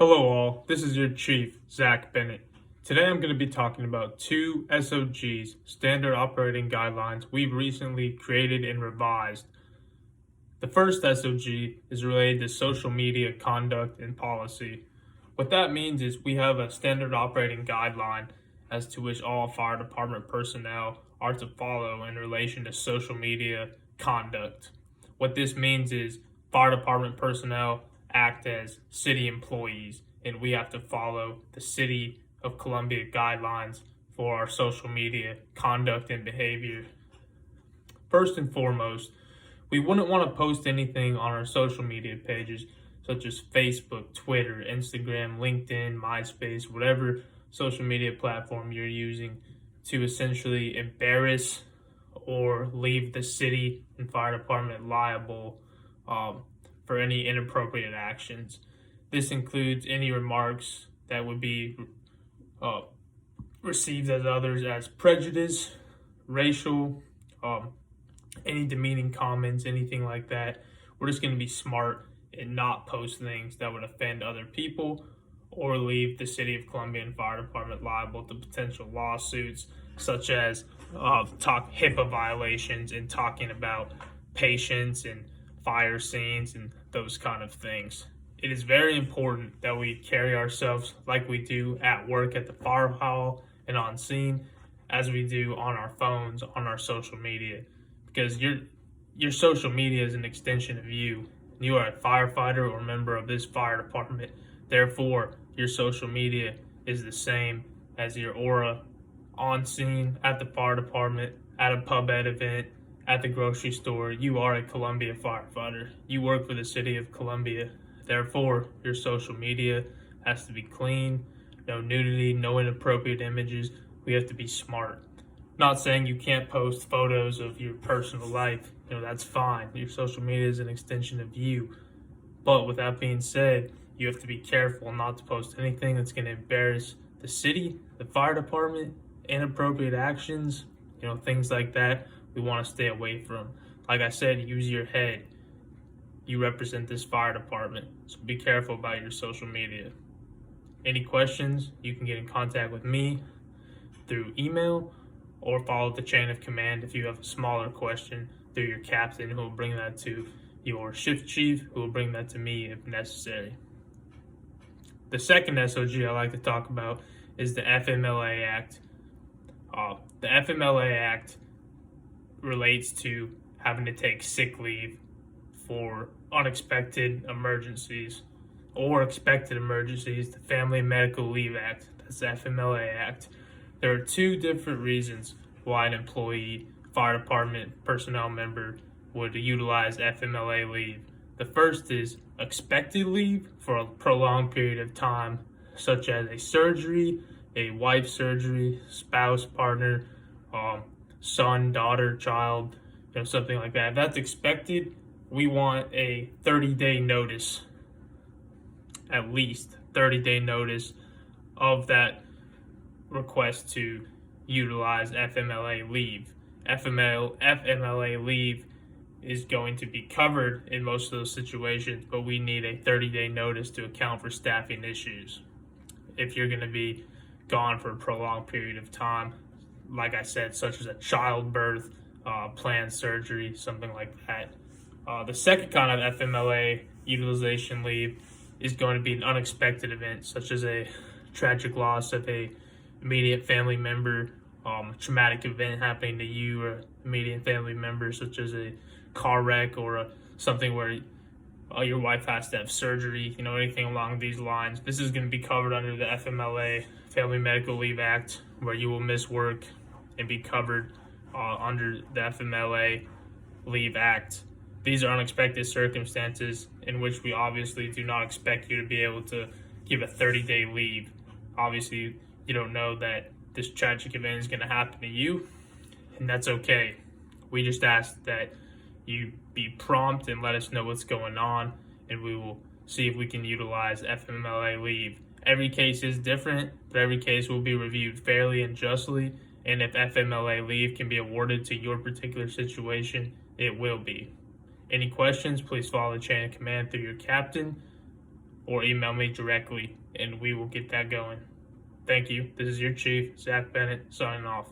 Hello all, this is your chief, Zach Bennett. Today I'm going to be talking about two SOGs, Standard Operating Guidelines, we've recently created and revised. The first SOG is related to social media conduct and policy. What that means is we have a standard operating guideline as to which all fire department personnel are to follow in relation to social media conduct. What this means is fire department personnel act as city employees, and we have to follow the City of Columbia guidelines for our social media conduct and behavior. First and foremost, we wouldn't want to post anything on our social media pages such as Facebook, Twitter, Instagram, LinkedIn, MySpace, whatever social media platform you're using to essentially embarrass or leave the city and fire department liable for any inappropriate actions. This includes any remarks that would be received as others as prejudice, racial, any demeaning comments, anything like that. We're just going to be smart and not post things that would offend other people or leave the City of Columbia and Fire Department liable to potential lawsuits, such as HIPAA violations and talking about patients and fire scenes and those kind of things. It is very important that we carry ourselves like we do at work at the fire hall and on scene, as we do on our phones, on our social media, because your social media is an extension of you. You are a firefighter or member of this fire department. Therefore, your social media is the same as your aura on scene, at the fire department, at a pub ed event, at the grocery store. You are a Columbia firefighter. You work for the City of Columbia. Therefore, your social media has to be clean, no nudity, no inappropriate images. We have to be smart. Not saying you can't post photos of your personal life. That's fine. Your social media is an extension of you. But with that being said, you have to be careful not to post anything that's going to embarrass the city, the fire department, inappropriate actions, things like that. We want to stay away from. Like I said, use your head. You represent this fire department, so be careful about your social media. Any questions, you can get in contact with me through email or follow the chain of command if you have a smaller question through your captain, who will bring that to your shift chief, who will bring that to me if necessary. The second SOG I like to talk about is the FMLA Act. The FMLA Act relates to having to take sick leave for unexpected emergencies or expected emergencies. The Family Medical Leave Act, that's the FMLA Act. There are two different reasons why an employee, fire department personnel member would utilize FMLA leave. The first is expected leave for a prolonged period of time, such as a surgery, a wife surgery, spouse, partner, son, daughter, child, something like that. If that's expected, we want a 30-day notice, at least 30-day notice of that request to utilize FMLA leave. FMLA leave is going to be covered in most of those situations, but we need a 30-day notice to account for staffing issues. If you're going to be gone for a prolonged period of time, like I said, such as a childbirth, planned surgery, something like that. The second kind of FMLA utilization leave is going to be an unexpected event, such as a tragic loss of a immediate family member, traumatic event happening to you or immediate family member, such as a car wreck or something where your wife has to have surgery, anything along these lines. This is going to be covered under the FMLA, Family Medical Leave Act, where you will miss work and be covered under the FMLA Leave Act. These are unexpected circumstances in which we obviously do not expect you to be able to give a 30-day leave. Obviously, you don't know that this tragic event is going to happen to you, and that's okay. We just ask that you be prompt and let us know what's going on, and we will see if we can utilize FMLA leave. Every case is different, but every case will be reviewed fairly and justly, and if FMLA leave can be awarded to your particular situation, it will be. Any questions, please follow the chain of command through your captain or email me directly, and we will get that going. Thank you. This is your chief, Zach Bennett, signing off.